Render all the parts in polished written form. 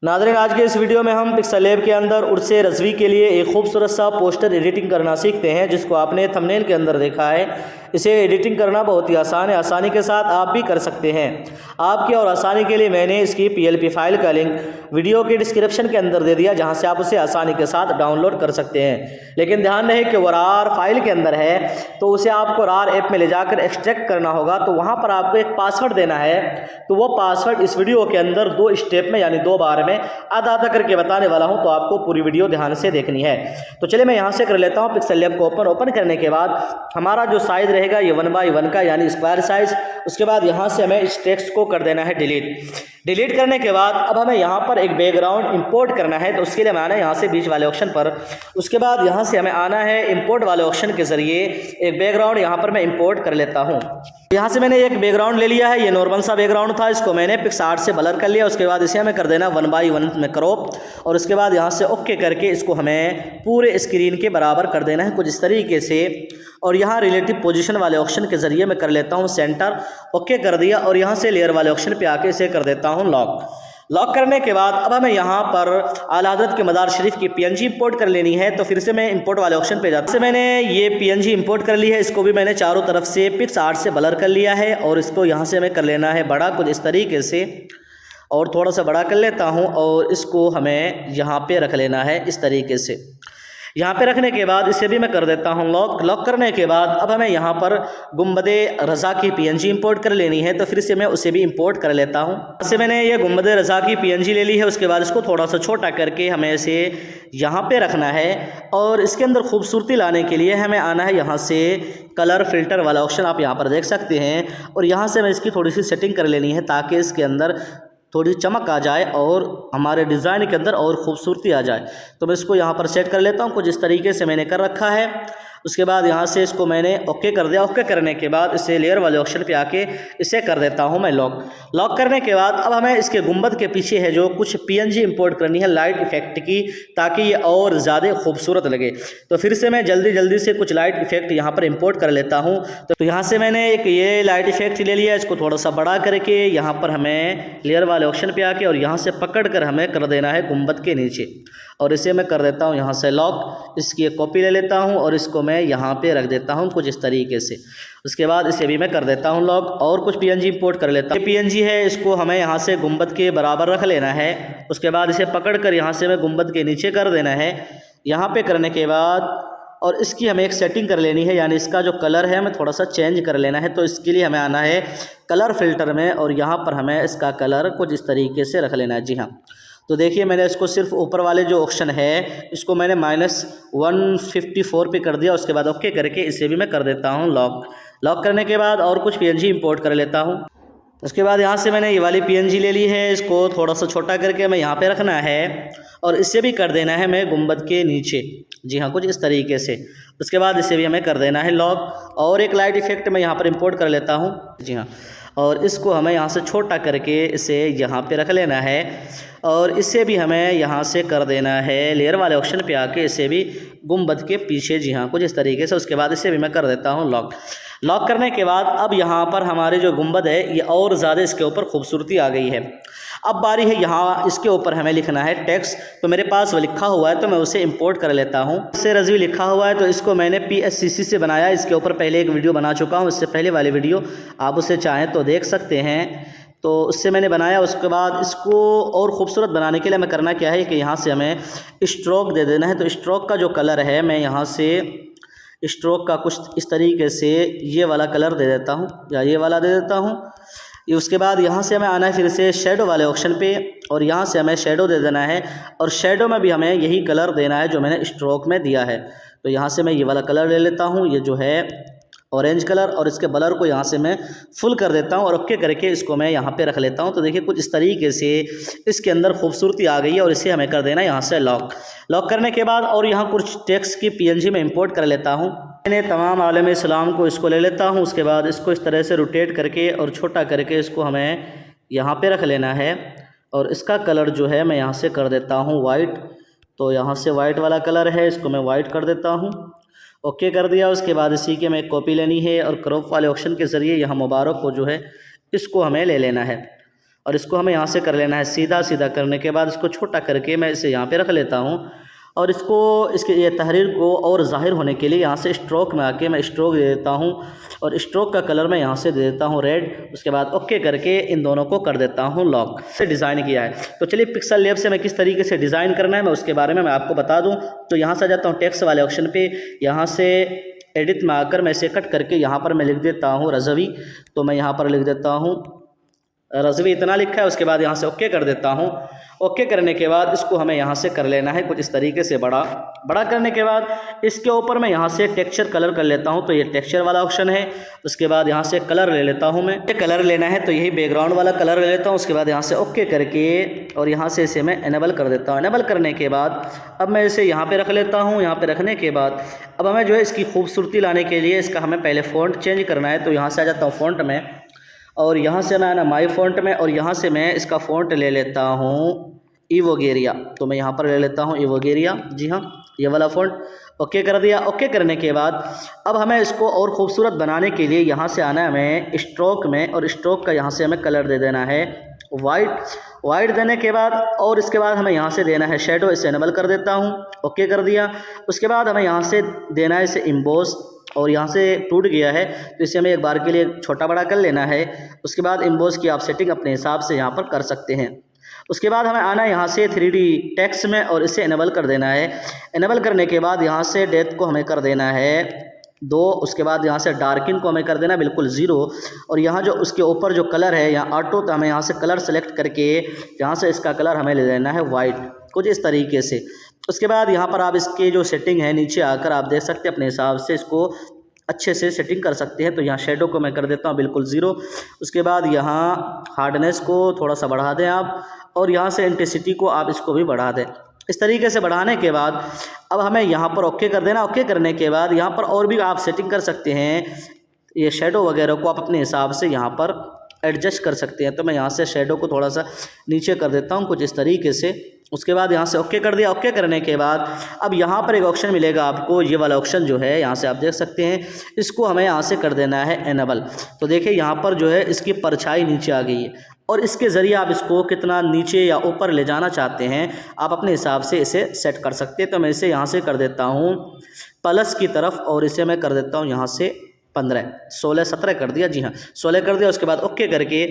नाज़रीन, आज के इस वीडियो में हम पिक्सल लैब के अंदर उर्से रज़वी के लिए एक खूबसूरत सा पोस्टर एडिटिंग करना सीखते हैं, जिसको आपने थंबनेल के अंदर देखा है। इसे एडिटिंग करना बहुत ही आसान है, आसानी के साथ आप भी कर सकते हैं। आपकी और आसानी के लिए मैंने इसकी PLP फाइल का लिंक वीडियो के डिस्क्रिप्शन के अंदर दे दिया, जहां से आप उसे आसानी के साथ डाउनलोड कर सकते हैं। लेकिन ध्यान रहे कि वो RAR फाइल के अंदर है, तो उसे आपको RAR ऐप में ले जाकर एक्सट्रैक्ट करना होगा। तो वहाँ पर आपको एक पासवर्ड देना है, तो वो पासवर्ड इस वीडियो के अंदर 2 स्टेप में यानी 2 बार में आधा आधा करके बताने वाला हूं, तो आपको पूरी वीडियो ध्यान से देखनी है। तो चलिए मैं यहां से कर लेता हूं पिक्सल लैब को ओपन करने के बाद हमारा जो साइज रहेगा ये 1x1 का यानी स्क्वायर साइज। उसके बाद यहां से हमें इस टेक्स्ट को कर देना है डिलीट करने के बाद अब हमें यहां पर एक बैकग्राउंड इंपोर्ट करना है। तो उसके लिए हमें आना है यहां से बीच वाले ऑप्शन पर। उसके बाद यहां से हमें आना है इंपोर्ट वाले ऑप्शन के जरिए एक बैकग्राउंड यहां पर मैं इंपोर्ट कर लेता हूं। यहाँ से मैंने एक बैकग्राउंड ले लिया है, ये नॉर्मल सा बैकग्राउंड था, इसको मैंने पिक्सआर्ट से ब्लर कर लिया। उसके बाद इसे हमें कर देना 1x1 में क्रॉप, और उसके बाद यहाँ से ओके करके इसको हमें पूरे स्क्रीन के बराबर कर देना है कुछ इस तरीके से। और यहाँ रिलेटिव पोजीशन वाले ऑप्शन के जरिए मैं कर लेता हूँ सेंटर, ओके कर दिया। और यहाँ से लेयर वाले ऑप्शन पे आके इसे कर देता हूँ लॉक करने के बाद अब हमें यहाँ पर आला हज़रत के मज़ार शरीफ की PNG इंपोर्ट कर लेनी है। तो फिर से मैं इंपोर्ट वाले ऑप्शन पे जाता हूँ। मैंने ये PNG इंपोर्ट कर ली है, इसको भी मैंने चारों तरफ से पिक्सआर्ट से ब्लर कर लिया है। और इसको यहाँ से हमें कर लेना है बड़ा कुछ इस तरीके से, और थोड़ा सा बड़ा कर लेता हूँ। और इसको हमें यहाँ पे रख लेना है इस तरीके से। यहाँ पे रखने के बाद इसे भी मैं कर देता हूँ लॉक करने के बाद अब हमें यहाँ पर गुम्बदे रज़ा की PNG इंपोर्ट कर लेनी है। तो फिर से मैं उसे भी इंपोर्ट कर लेता हूँ। इससे मैंने ये गुम्बदे रज़ा की PNG ले ली है। उसके बाद इसको थोड़ा सा छोटा करके हमें इसे यहाँ पे रखना है। और इसके अंदर खूबसूरती लाने के लिए हमें आना है यहाँ से कलर फिल्टर वाला ऑप्शन, आप यहाँ पर देख सकते हैं। और यहाँ से हमें इसकी थोड़ी सी सेटिंग कर लेनी है, ताकि इसके अंदर थोड़ी चमक आ जाए और हमारे डिज़ाइन के अंदर और खूबसूरती आ जाए। तो मैं इसको यहाँ पर सेट कर लेता हूँ, कुछ इस तरीके से मैंने कर रखा है। उसके बाद यहाँ से इसको मैंने ओके कर दिया। ओके करने के बाद इसे लेयर वाले ऑप्शन पे आके इसे कर देता हूँ मैं लॉक करने के बाद अब हमें इसके गुंबद के पीछे है जो कुछ PNG इंपोर्ट करनी है लाइट इफेक्ट की, ताकि ये और ज़्यादा खूबसूरत लगे। तो फिर से मैं जल्दी से कुछ लाइट इफेक्ट यहाँ पर इंपोर्ट कर लेता हूँ। तो यहाँ से मैंने एक ये लाइट इफेक्ट ले लिया, इसको थोड़ा सा बड़ा करके यहाँ पर हमें लेयर वाले ऑप्शन पे आके और यहाँ से पकड़ कर हमें कर देना है गुंबद के नीचे। और इसे मैं कर देता हूँ यहाँ से लॉक। इसकी एक कॉपी ले लेता हूँ और इसको मैं यहाँ पे रख देता हूँ कुछ इस तरीके से। उसके बाद इसे भी मैं कर देता हूँ लॉक और कुछ PNG इंपोर्ट कर लेता हूँ। ये PNG है, इसको हमें यहाँ से गुंबद के बराबर रख लेना है। उसके बाद इसे पकड़ कर यहाँ से मैं गुंबद के नीचे कर देना है। यहाँ पे करने के बाद और इसकी हमें एक सेटिंग कर लेनी है, यानी इसका जो कलर है हमें थोड़ा सा चेंज कर लेना है। तो इसके लिए हमें आना है कलर फिल्टर में और यहाँ पर हमें इसका कलर कुछ इस तरीके से रख लेना है। जी हाँ, तो देखिए मैंने इसको सिर्फ ऊपर वाले जो ऑप्शन है इसको मैंने -154 पे कर दिया। उसके बाद ओके करके इसे भी मैं कर देता हूँ लॉक करने के बाद और कुछ PNG इंपोर्ट कर लेता हूँ। उसके बाद यहाँ से मैंने ये वाली PNG ले ली है, इसको थोड़ा सा छोटा करके हमें यहाँ पे रखना है और इसे भी कर देना है मैं गुंबद के नीचे। जी हाँ, कुछ इस तरीके से। उसके बाद इसे भी हमें कर देना है लॉक और एक लाइट इफेक्ट मैं यहाँ पर इंपोर्ट कर लेता हूँ। जी हाँ, और इसको हमें यहाँ से छोटा करके इसे यहाँ पे रख लेना है और इसे भी हमें यहाँ से कर देना है लेयर वाले ऑप्शन पे आके इसे भी गुंबद के पीछे। जी हाँ, कुछ इस तरीके से। उसके बाद इसे भी मैं कर देता हूँ लॉक करने के बाद अब यहाँ पर हमारे जो गुंबद है ये और ज़्यादा इसके ऊपर खूबसूरती आ गई है। अब बारी है यहाँ इसके ऊपर हमें लिखना है टेक्स्ट। तो मेरे पास वो लिखा हुआ है तो मैं उसे इंपोर्ट कर लेता हूँ। इससे रज़वी लिखा हुआ है तो इसको मैंने PSCC से बनाया। इसके ऊपर पहले एक वीडियो बना चुका हूँ, इससे पहले वाली वीडियो आप उसे चाहें तो देख सकते हैं। तो उससे मैंने बनाया। उसके बाद इसको और ख़ूबसूरत बनाने के लिए मैं करना क्या है कि यहाँ से हमें स्ट्रोक दे देना है। तो स्ट्रोक का जो कलर है मैं यहाँ से स्ट्रोक का कुछ इस तरीके से ये वाला कलर दे देता हूँ या ये वाला दे देता हूँ। उसके बाद यहाँ से हमें आना है फिर से शेडो वाले ऑप्शन पे और यहाँ से हमें शेडो दे देना है और शेडो में भी हमें यही कलर देना है जो मैंने स्ट्रोक में दिया है। तो यहाँ से मैं ये वाला कलर ले लेता हूँ, ये जो है ऑरेंज कलर, और इसके ब्लर को यहाँ से मैं फुल कर देता हूँ और ओके करके इसको मैं यहाँ पे रख लेता हूँ। तो देखिए कुछ इस तरीके से इसके अंदर खूबसूरती आ गई है और इसे हमें कर देना है यहाँ से लॉक करने के बाद और यहाँ कुछ टेक्स्ट की PNG में इंपोर्ट कर लेता हूँ। मैंने तमाम आलम इस्लाम को इसको ले लेता हूँ। उसके बाद इसको इस तरह से रोटेट करके और छोटा करके इसको हमें यहाँ पे रख लेना है और इसका कलर जो है मैं यहाँ से कर देता हूँ वाइट। तो यहाँ से वाइट वाला कलर है, इसको मैं वाइट कर देता हूँ। ओके कर दिया। उसके बाद इसी के मैं कॉपी लेनी है और क्रॉप वाले ऑप्शन के ज़रिए यहाँ मुबारक को जो है इसको हमें ले लेना है और इसको हमें यहाँ से कर लेना है सीधा। सीधा करने के बाद इसको छोटा करके मैं इसे यहाँ पे रख लेता हूँ और इसको इसके ये तहरीर को और ज़ाहिर होने के लिए यहाँ से स्ट्रोक में आके मैं स्ट्रोक दे देता हूँ और स्ट्रोक का कलर मैं यहाँ से दे देता हूँ रेड। उसके बाद ओके करके इन दोनों को कर देता हूँ लॉक। से डिज़ाइन किया है। तो चलिए पिक्सल लैब से मैं किस तरीके से डिज़ाइन करना है मैं उसके बारे में मैं आपको बता दूँ। तो यहाँ से आ जाता हूँ टेक्स्ट वाले ऑप्शन पर, यहाँ से एडिट में आकर मैं इसे कट करके यहाँ पर मैं लिख देता हूँ रज़वी। तो मैं यहाँ पर लिख देता हूँ रज़वी, इतना लिखा है। उसके बाद यहाँ से ओके कर देता हूँ। ओके करने के बाद इसको हमें यहाँ से कर लेना है कुछ इस तरीके से बड़ा करने के बाद इसके ऊपर मैं यहाँ से टेक्सचर कलर कर लेता हूँ। तो ये टेक्सचर वाला ऑप्शन है। उसके बाद यहाँ से कलर ले लेता हूँ मैं, ये कलर लेना है तो यही बैकग्राउंड वाला कलर ले लेता हूँ। उसके बाद यहाँ से ओके करके और यहाँ से इसे मैं इनेबल कर देता हूँ। इनेबल करने के बाद अब मैं इसे यहाँ पे रख लेता हूँ। यहाँ पे रखने के बाद अब हमें जो है इसकी खूबसूरती लाने के लिए इसका हमें पहले फ़ॉन्ट चेंज करना है। तो यहाँ से आ जाता हूँ फ़ॉन्ट में और यहाँ से मैं आना माई फ़ॉन्ट में और यहाँ से मैं इसका फ़ॉन्ट ले लेता हूँ इवोगेरिया। तो मैं यहाँ पर ले लेता हूँ इवोगेरिया, जी हाँ ये वाला फ़ॉन्ट। ओके कर दिया। ओके करने के बाद अब हमें इसको और ख़ूबसूरत बनाने के लिए यहाँ से आना है हमें स्ट्रोक में और स्ट्रोक का यहाँ से हमें कलर दे देना है वाइट देने के बाद और इसके बाद हमें यहाँ से देना है शेडो। इसे इनेबल कर देता हूँ। ओके कर दिया। उसके बाद हमें यहाँ से देना है इसे इम्बोस और यहाँ से टूट गया है तो इसे हमें एक बार के लिए छोटा बड़ा कर लेना है। उसके बाद इम्बोस की आप सेटिंग अपने हिसाब से यहाँ पर कर सकते हैं। उसके बाद हमें आना है यहाँ से 3D टेक्स्ट में और इसे इनेबल कर देना है। इनेबल करने के बाद यहाँ से डेप्थ को हमें कर देना है 2। उसके बाद यहाँ से डार्किंग को हमें कर देना बिल्कुल 0 और यहाँ जो उसके ऊपर जो कलर है यहाँ ऑटो, तो हमें यहाँ से कलर सेलेक्ट करके यहाँ से इसका कलर हमें ले लेना है वाइट, कुछ इस तरीके से। उसके बाद यहाँ पर आप इसके जो सेटिंग है नीचे आकर आप देख सकते हैं अपने हिसाब से इसको अच्छे से सेटिंग कर सकते हैं। तो यहाँ शेडो को मैं कर देता हूँ बिल्कुल 0। उसके बाद यहाँ हार्डनेस को थोड़ा सा बढ़ा दें आप और यहाँ से इंटेंसिटी को आप इसको भी बढ़ा दें। इस तरीके से बढ़ाने के बाद अब हमें यहाँ पर ओके कर देना। ओके करने के बाद यहाँ पर और भी आप सेटिंग कर सकते हैं। ये शेडो वगैरह को आप अपने हिसाब से यहाँ पर एडजस्ट कर सकते हैं। तो मैं यहाँ से शेडो को थोड़ा सा नीचे कर देता हूँ कुछ इस तरीके से। उसके बाद यहाँ से ओके कर दिया। ओके करने के बाद अब यहाँ पर एक ऑप्शन मिलेगा आपको, ये वाला ऑप्शन जो है यहाँ से आप देख सकते हैं, इसको हमें यहाँ से कर देना है इनेबल। तो देखिए यहाँ पर जो है इसकी परछाई नीचे आ गई है और इसके ज़रिए आप इसको कितना नीचे या ऊपर ले जाना चाहते हैं आप अपने हिसाब से इसे सेट कर सकते हैं। तो मैं इसे यहाँ से कर देता हूँ प्लस की तरफ और इसे मैं कर देता हूँ यहाँ से 15, 16, 17 कर दिया, जी हाँ 16 कर दिया। उसके बाद ओके करके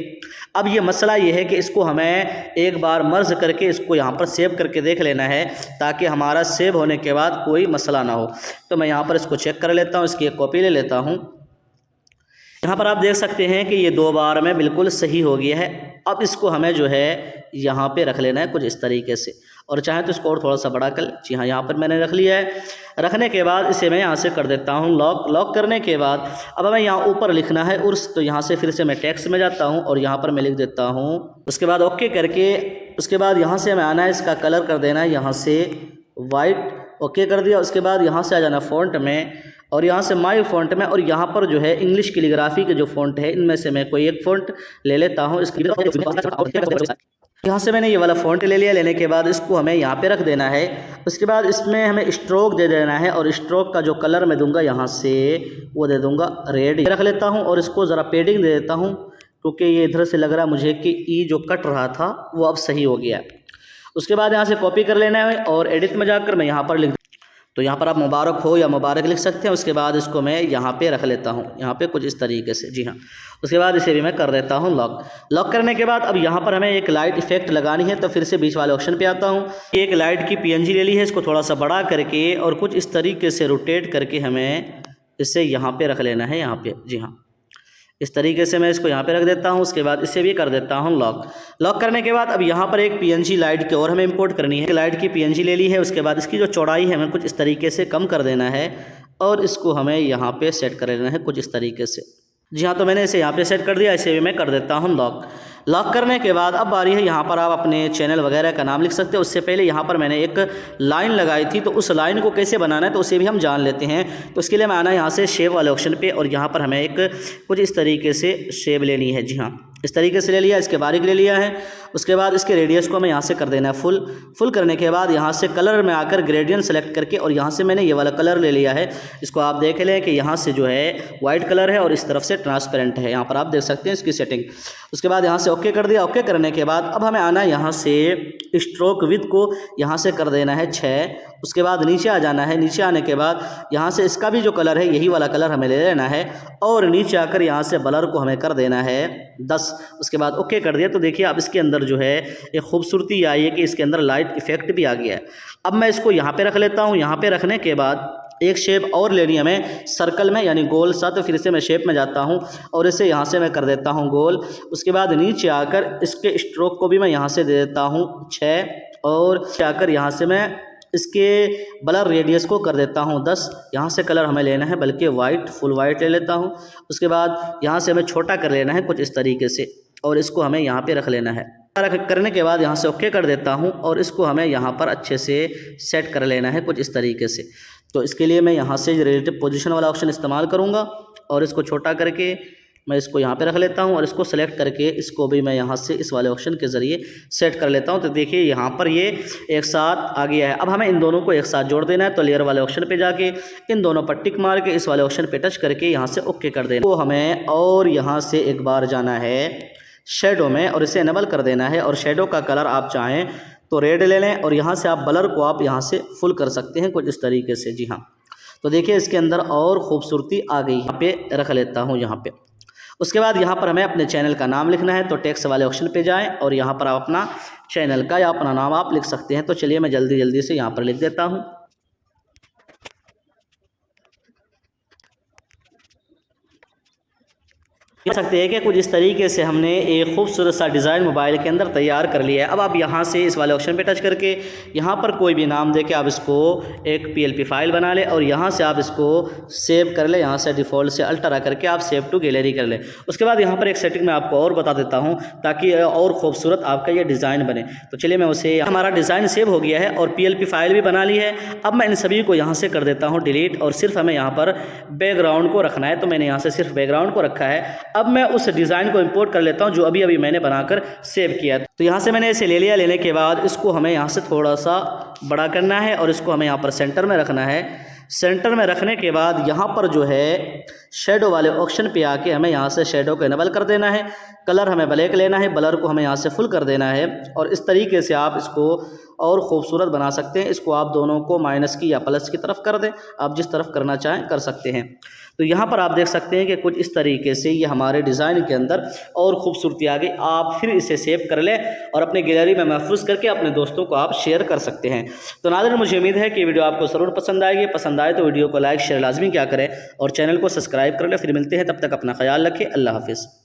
अब ये मसला ये है कि इसको हमें एक बार मर्ज करके इसको यहाँ पर सेव करके देख लेना है ताकि हमारा सेव होने के बाद कोई मसला ना हो। तो मैं यहाँ पर इसको चेक कर लेता हूँ, इसकी एक कॉपी ले लेता हूँ। यहाँ पर आप देख सकते हैं कि ये 2 बार में बिल्कुल सही हो गया है। अब इसको हमें जो है यहाँ पे रख लेना है कुछ इस तरीके से और चाहे तो इसको और थोड़ा सा बड़ा कर, जी हाँ यहाँ पर मैंने रख लिया है। रखने के बाद इसे मैं यहाँ से कर देता हूँ लॉक। लॉक करने के बाद अब हमें यहाँ ऊपर लिखना है उर्स। तो यहाँ से फिर से मैं टेक्स्ट में जाता हूँ और यहाँ पर मैं लिख देता हूँ। उसके बाद ओके करके उसके बाद यहाँ से हमें आना है, इसका कलर कर देना है यहाँ से वाइट। ओके कर दिया। उसके बाद यहाँ से आ जाना फ़ॉन्ट में और यहाँ से माई फ़ॉन्ट में और यहाँ पर जो है इंग्लिश कैलीग्राफी के जो फ़ॉन्ट है इनमें से मैं कोई एक फ़ॉन्ट ले लेता हूँ। यहाँ से मैंने ये वाला फ़ॉन्ट ले लिया। लेने के बाद इसको हमें यहाँ पे रख देना है। उसके बाद इसमें हमें स्ट्रोक दे देना है और स्ट्रोक का जो कलर मैं दूंगा यहाँ से वो दे दूंगा रेड। रख लेता हूँ और इसको ज़रा पेडिंग दे देता हूँ क्योंकि ये इधर से लग रहा है मुझे कि ई जो कट रहा था वो अब सही हो गया। उसके बाद यहाँ से कॉपी कर लेना है और एडिट में जाकर मैं यहाँ पर लिख, तो यहाँ पर आप मुबारक हो या मुबारक लिख सकते हैं। उसके बाद इसको मैं यहाँ पे रख लेता हूँ, यहाँ पे कुछ इस तरीके से, जी हाँ। उसके बाद इसे भी मैं कर देता हूँ लॉक। लॉक करने के बाद अब यहाँ पर हमें एक लाइट इफेक्ट लगानी है। तो फिर से बीच वाले ऑप्शन पे आता हूँ। एक लाइट की PNG ले ली है, इसको थोड़ा सा बड़ा करके और कुछ इस तरीके से रोटेट करके हमें इसे यहाँ पर रख लेना है, यहाँ पर, जी हाँ इस तरीके से मैं इसको यहाँ पे रख देता हूँ। उसके बाद इसे भी कर देता हूँ लॉक। लॉक करने के बाद अब यहाँ पर एक PNG लाइट की और हमें इंपोर्ट करनी है। लाइट की PNG ले ली है। उसके बाद इसकी जो चौड़ाई है हमें कुछ इस तरीके से कम कर देना है और इसको हमें यहाँ पे सेट कर लेना है कुछ इस तरीके से, जी हाँ। तो मैंने इसे यहाँ पे सेट कर दिया। इसे भी मैं कर देता हूँ लॉक। लॉक करने के बाद अब बारी है, यहाँ पर आप अपने चैनल वगैरह का नाम लिख सकते हो। उससे पहले यहाँ पर मैंने एक लाइन लगाई थी, तो उस लाइन को कैसे बनाना है तो उसे भी हम जान लेते हैं। तो उसके लिए मैं आना यहाँ से शेप वाले ऑप्शन पे और यहाँ पर हमें एक कुछ इस तरीके से शेप लेनी है, जी हाँ। इस तरीके से ले लिया, इसके बारीक ले लिया है। उसके बाद इसके रेडियस को हमें यहाँ से कर देना है फुल करने के बाद यहाँ से कलर में आकर ग्रेडियंट सेलेक्ट करके और यहाँ से मैंने ये वाला कलर ले लिया है। इसको आप देख लें कि यहाँ से जो है वाइट कलर है और इस तरफ से ट्रांसपेरेंट है, यहाँ पर आप देख सकते हैं इसकी सेटिंग। उसके बाद यहाँ से ओके कर दिया। ओके करने के बाद अब हमें आना है यहाँ से स्ट्रोक विड्थ को यहाँ से कर देना है 6। उसके बाद नीचे आ जाना है। नीचे आने के बाद यहाँ से इसका भी जो कलर है यही वाला कलर हमें ले लेना है और नीचे आकर यहाँ से ब्लर को हमें कर देना है 10। उसके बाद ओके कर दिया। तो देखिए अब इसके अंदर जो है एक खूबसूरती आई है कि इसके अंदर लाइट इफेक्ट भी आ गया है। अब मैं इसको यहाँ पे रख लेता हूँ। यहाँ पे रखने के बाद एक शेप और लेनी है हमें सर्कल में, यानी गोल सा। तो फिर से मैं शेप में जाता हूँ और इसे यहाँ से मैं कर देता हूँ गोल। उसके बाद नीचे आकर इसके स्ट्रोक को भी मैं यहाँ से दे देता हूँ 6 और आकर यहाँ से मैं इसके ब्लर रेडियस को कर देता हूँ 10। यहाँ से कलर हमें लेना है बल्कि वाइट, फुल वाइट ले लेता हूँ। उसके बाद यहाँ से हमें छोटा कर लेना है कुछ इस तरीके से और इसको हमें यहाँ पे रख लेना है। करने के बाद यहाँ से ओके कर देता हूँ और इसको हमें यहाँ पर अच्छे से सेट कर लेना है कुछ इस तरीके से। तो इसके लिए मैं यहाँ से रिलेटिव पोजीशन वाला ऑप्शन इस्तेमाल करूँगा और इसको छोटा करके मैं इसको यहाँ पे रख लेता हूँ और इसको सेलेक्ट करके इसको भी मैं यहाँ से इस वाले ऑप्शन के ज़रिए सेट कर लेता हूँ। तो देखिए यहाँ पर ये एक साथ आ गया है। अब हमें इन दोनों को एक साथ जोड़ देना है। तो लेयर वाले ऑप्शन पे जाके इन दोनों पर टिक मार के इस वाले ऑप्शन पे टच करके यहाँ से ओके कर देना। तो हमें और यहाँ से एक बार जाना है शेडो में और इसे इनेबल कर देना है और शेडो का कलर आप चाहें तो रेड ले लें और यहाँ से आप ब्लर को आप यहाँ से फुल कर सकते हैं कुछ इस तरीके से। जी हाँ, तो देखिए इसके अंदर और खूबसूरती आ गई। यहाँ पे रख लेता हूँ यहाँ पे। उसके बाद यहाँ पर हमें अपने चैनल का नाम लिखना है। तो टेक्स्ट वाले ऑप्शन पे जाएं और यहाँ पर आप अपना चैनल का या अपना नाम आप लिख सकते हैं। तो चलिए मैं जल्दी से यहाँ पर लिख देता हूँ। देख सकते हैं कि कुछ इस तरीके से हमने एक खूबसूरत सा डिज़ाइन मोबाइल के अंदर तैयार कर लिया है। अब आप यहाँ से इस वाले ऑप्शन पे टच करके यहाँ पर कोई भी नाम देके आप इसको एक PLP फाइल बना लें और यहाँ से आप इसको सेव कर लें। यहाँ से डिफ़ॉल्ट से अल्टरा करके आप सेव टू गैलरी कर लें। उसके बाद यहाँ पर एक सेटिंग मैं आपको और बता देता हूँ ताकि और ख़ूबसूरत आपका ये डिज़ाइन बने। तो चलिए मैं उसे, हमारा डिज़ाइन सेव हो गया है और PLP फाइल भी बना ली है। अब मैं इन सभी को यहाँ से कर देता हूँ डिलीट और सिर्फ हमें यहाँ पर बैकग्राउंड को रखना है। तो मैंने यहाँ से सिर्फ बैकग्राउंड को रखा है। अब मैं उस डिज़ाइन को इंपोर्ट कर लेता हूं जो अभी मैंने बनाकर सेव किया। तो यहाँ से मैंने इसे ले लिया। लेने के बाद इसको हमें यहाँ से थोड़ा सा बड़ा करना है और इसको हमें यहाँ पर सेंटर में रखना है। सेंटर में रखने के बाद यहाँ पर जो है शेडो वाले ऑप्शन पे आके हमें यहाँ से शेडो को इनेबल कर देना है। कलर हमें ब्लैक लेना है, ब्लर को हमें यहाँ से फुल कर देना है और इस तरीके से आप इसको और ख़ूबसूरत बना सकते हैं। इसको आप दोनों को माइनस की या प्लस की तरफ कर दें, आप जिस तरफ करना चाहें कर सकते हैं। तो यहाँ पर आप देख सकते हैं कि कुछ इस तरीके से ये हमारे डिज़ाइन के अंदर और खूबसूरती आ गई। आप फिर इसे सेव कर लें और अपने गैलरी में महफूज करके अपने दोस्तों को आप शेयर कर सकते हैं। तो नाज़रीन, मुझे उम्मीद है कि वीडियो आपको ज़रूर पसंद आएगी। पसंद आए तो वीडियो को लाइक शेयर लाजमी क्या करें और चैनल को सब्सक्राइब कर लें। फिर मिलते हैं, तब तक अपना ख्याल रखें। अल्लाह हाफिज़।